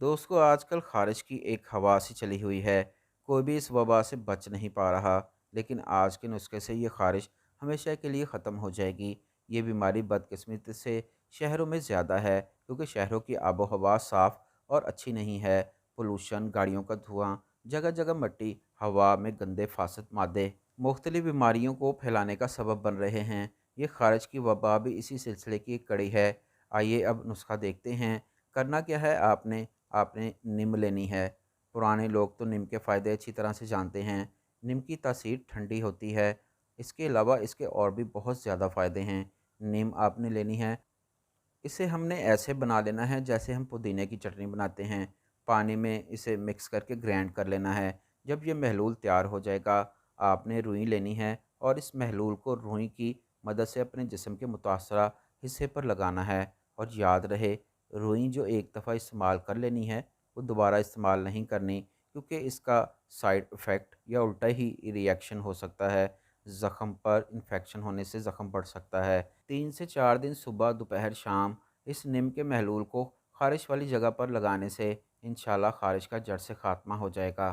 दोस्तों आजकल ख़ारिश की एक हवा सी चली हुई है। कोई भी इस वबा से बच नहीं पा रहा। लेकिन आज के नुस्खे से ये ख़ारिश हमेशा के लिए ख़त्म हो जाएगी। ये बीमारी बदकिस्मती से शहरों में ज़्यादा है, क्योंकि शहरों की आबो हवा साफ़ और अच्छी नहीं है। पोलूशन, गाड़ियों का धुआं, जगह जगह मिट्टी, हवा में गंदे फासद मादे मुख्तलिफ बीमारियों को फैलाने का सबब बन रहे हैं। ये ख़ारिश की वबा भी इसी सिलसिले की एक कड़ी है। आइए अब नुस्खा देखते हैं। करना क्या है, आपने आपने नीम लेनी है। पुराने लोग तो नीम के फ़ायदे अच्छी तरह से जानते हैं। नीम की तासीर ठंडी होती है। इसके अलावा इसके और भी बहुत ज़्यादा फ़ायदे हैं। नीम आपने लेनी है। इसे हमने ऐसे बना लेना है जैसे हम पुदीने की चटनी बनाते हैं। पानी में इसे मिक्स करके ग्राइंड कर लेना है। जब ये महलूल तैयार हो जाएगा, आपने रुई लेनी है और इस महलूल को रुई की मदद से अपने जिस्म के मुतासरा हिस्से पर लगाना है। और याद रहे, रुई जो एक दफ़ा इस्तेमाल कर लेनी है, वो दोबारा इस्तेमाल नहीं करनी, क्योंकि इसका साइड इफ़ेक्ट या उल्टा ही रिएक्शन हो सकता है। ज़ख़म पर इन्फेक्शन होने से ज़ख़म बढ़ सकता है। 3 से 4 दिन सुबह, दोपहर, शाम इस नीम के महलूल को ख़ारिश वाली जगह पर लगाने से इंशाल्लाह ख़ारिश का जड़ से ख़ात्मा हो जाएगा।